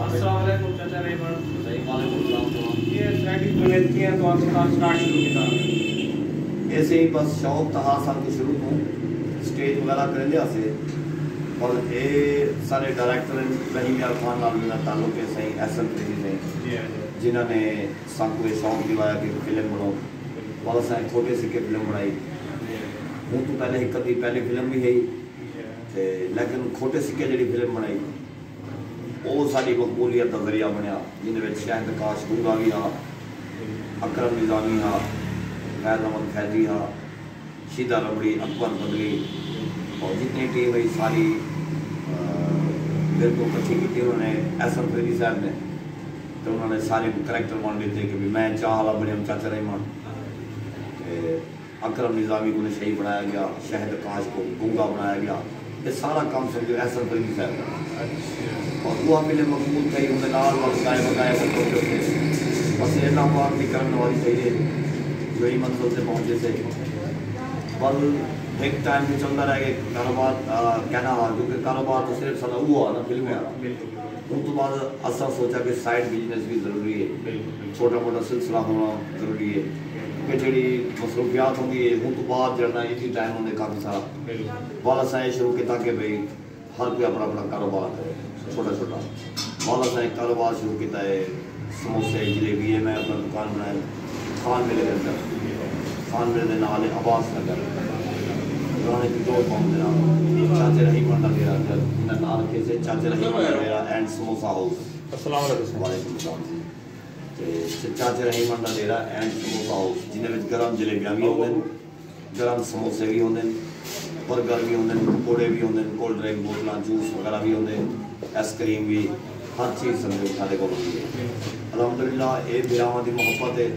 अस्सलाम वालेकुम चाचा रेमन। वालेकुम सलाम। ये स्टार्टिंग जो लेती हैं तो आपका स्टार्ट शुरू किया ऐसे ही बस शौक था सानू शुरू तो स्टेज वगैरह करेंदे से और ये सारे डायरेक्टर रहीम यार खान नाल मेरा ताल्लुक है सही एसएम प्रेमी से जिन्होंने सानू ये शौक दिलाया कि फिल्म बनाओ वाला सारे छोटे सिक्के फिल्म बनाई हूँ तो पहले एक कदी पहली फिल्म भी है लेकिन छोटे सिक्के जी फिल्म बनाई वो साड़ी मकबूलीयत का जरिया बनया जिन्हें शाहिद काश गुंगा भी हाँ अकरम निज़ामी हाँ फैज़ अहमद फैजी हाँ शीदा रबड़ी अकबर बदली और जितनी टीम है सारी बिल्कुल इकट्ठी की थी उन्होंने एसएम फरीदी साहब ने तो उन्होंने सारे करैक्टर वन दिते कि भी मैं चाहला बने चाचा रहमान अकरम निज़ामी को शही बनाया गया शाहिद काश को गुंगा बनाया गया ये सारा काम समझो एसएम फरीदी साहब का और वो मिले मकबूल कई उनके नाल गाय बगाए करते बस इतना बात भी करने वाली चाहिए जो ही मंजिल से पहुँचे से बल एक टाइम में चलता रह गया कारोबार कहना हाँ क्योंकि कारोबार तो सिर्फ साला हुआ ना फिल्म उस तो बाद असा सोचा कि साइड बिजनेस भी ज़रूरी है छोटा मोटा सिलसिला होना ज़रूरी है कि जी मसरूफियात होंगी उस तो बाद जड़ना इसी टाइम होंगे काफ़ी सारा वाला साए शुरू किया कि भाई हर कोई अपना अपना कारोबार करे छोटा छोटा वाला साए कारोबार शुरू किया है समोसे जलेबी है मैं अपना दुकान बनाया खान मेले के अंदर खान मेले के नाल आवास नगर पुराने पेट्रोल पंप के नाल चाचे रहीमन का डेरा जिन्हें नाम रखे से चाचे रहीमन का डेरा एंड समोसा हाउस अस्सलाम वालेकुम। वालेकुम सलाम जी चाचे रहीमन का डेरा एंड समोसा हाउस जिन्हें गर्म जलेबियाँ भी होंगे गर्म समोसे भी होंगे बर्गर भी होंगे पकौड़े भी होंगे कोल्ड ड्रिंक बोतल जूस वगैरह भी होंगे आइसक्रीम भी हर चीज़ समझो साढ़े को होंगी है अलहमदुलिल्लाह ये बिरावां की मुहब्बत है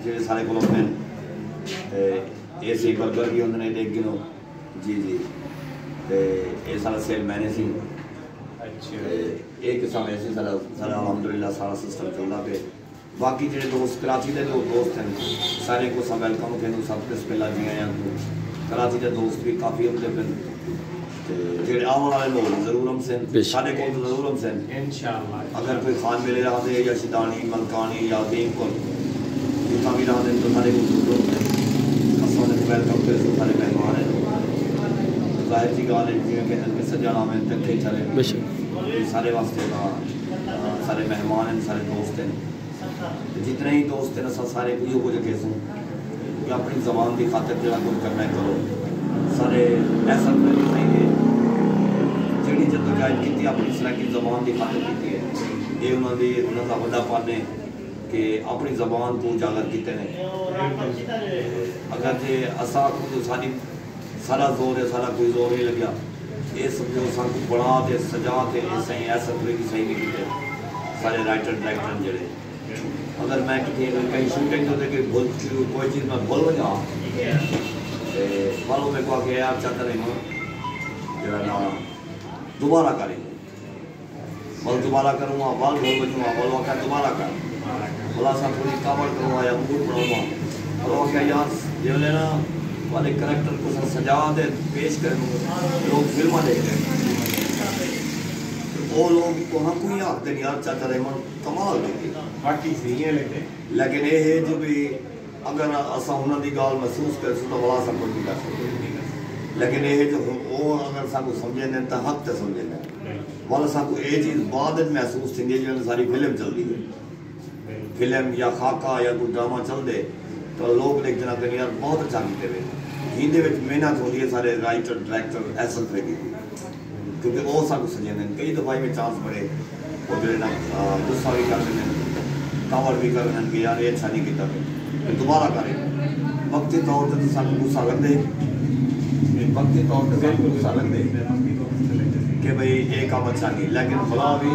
जो साढ़े को ये सही बर्गर भी होंगे एक किलो जी जी ये सारा सेल मैंने सी एक किस्म ऐसे सारा सारा अलहमदुलिल्लाह सारा सिस्टम चलता पे बाकी जो दोस्त कराची के जो दोस्त हैं सारे को सब वेलकम कहूँ सब किस पहला जी आया कराची के दोस्त भी काफ़ी होंगे फिर जो आने वाले लोग जरूर हम से सारे को तो जरूर हम से इंशाअल्लाह अगर कोई खान मेले रहा दे या शिदानी मलकानी या दीमपुर जितना भी रहा दे तो सारे को जरूर हम वेलकम कर सारे मेहमान हैं जाहिर सी गाल है जिवें कहते हैं सजाना में तक चले सारे वास्ते सारे मेहमान हैं सारे दोस्त हैं जितने ही दोस्त हैं सारे इो कुछ कह कि अपनी जबान की खातिर जो कुछ करना है करो सारे ऐसा नहीं है जी जद्दोजहद की अपनी सलाकी जबान की खातिर की है ये उन्होंने बड़ा पन है कि अपनी जबान को उजागर किए हैं अगर जे असा को सारी सारा जोर है सारा कोई जोर नहीं लग्या ये समझो सानू बना के सजा के सही ऐसा की सही नहीं किए सारे राइटर डायरेक्टर जड़े अगर मैं कहीं शूटिंग होते कि भूल कोई चीज़ मैं भूल वजा मालूम मेरे को आके यार चाहता रही जरा ना दोबारा करेंगे बल दोबारा करूँगा बल भूल बचूँगा बल आखा दोबारा कर बोला सा थोड़ी कावड़ करूँगा या मूड बनाऊँगा बोला क्या यार जो ना वाले करैक्टर को सजा दे पेश करूँगा लोग फिल्म देख रहे वो लोग को हम कोई आखते नहीं यार चाचा रहमान कमाल देखे बाकी सही है लेकिन ये है जो भी अगर असा उन्होंने गाल महसूस कर तो बड़ा सा कुछ नहीं कर सकते लेकिन ये जो वो अगर साकू समझे तो हक तो समझे वाला साकू ये चीज़ बाद में महसूस थी जो सारी फिल्म चलती है फिल्म या खाका या कोई ड्रामा चलते तो लोग देखते ना कहीं यार बहुत अच्छा किए हुए हिंदी में मेहनत होती है सारे राइटर डायरेक्टर ऐसा की क्योंकि वो सब सजे कई दफ़ा में चांस बड़े वो जो ना गुस्सा भी कर दें कावड़ भी कर दें कि यार ये अच्छा नहीं किया दोबारा करें वक्ती तौर पर तो सानू गुस्सा लगते वक्ती तौर पर सानू गुस्सा लगते कि भाई ये काम अच्छा नहीं लेकिन खुदा भी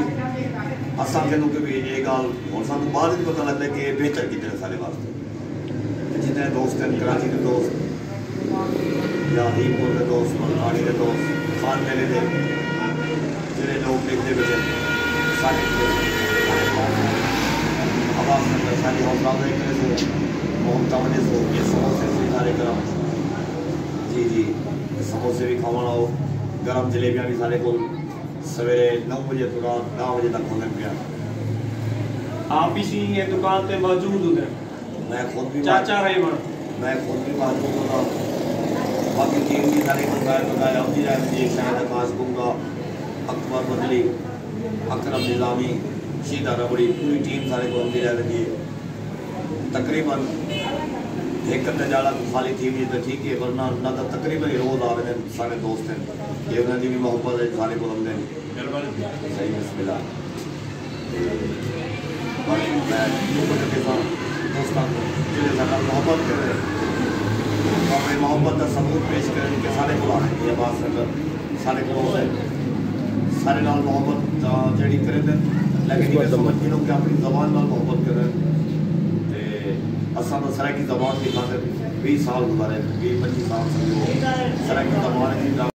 असा कहूँ कि भी ये गाल और सानू बाद में पता लगता है कि ये बेहतर कितने सारे वास्ते जितने दोस्त हैं कराची के दोस्त या दीमपुर के दोस्त मलकानी के दोस्त खान मेले के जो लोग देखते बचे सारे आवाज़ नंबर सारी हौसला से मोहम्मद वजह से ये समोसे से सारे गरम जी जी समोसे भी खावा हो गरम जलेबियाँ भी सारे को سویرے 9 بجے تو رات 10 بجے تک کھولن پیا. آپ اسی یہ دکان تے موجود ہوتے میں خود بھی چاچا رحمان میں خود بھی موجود ہوتا. باقی ٹیم کی ساری بتایا ابھی رحمدی شاہد عباس گنگا اکبر بدلی اکرم نظامی شیدہ ربڑی پوری ٹیم سارے کو ہمیں رہ لگی ہے. تقریباً ایک جالا خالی ٹیم جی تو ٹھیک ہے ورنہ نہ تو تقریباً ہی روز آ رہے ہیں سارے دوست ہیں یہ انہوں نے بھی محبت ہے سارے کو ہم نے صحیح بسم اللہ. باقی میں دوستان کو جنہیں سارا محبت کرے اپنی محبت کا ثبوت پیش کریں کہ سارے کو آنے یہ بات سکر سارے کو سارے نال محبت جڑی کریں لیکن یہ سمجھ لو کہ اپنی زبان نال محبت کریں. اساں تو سرائکی زبان کی خاطر 20 سال گزارے 20-25 سال سرائکی زبان کی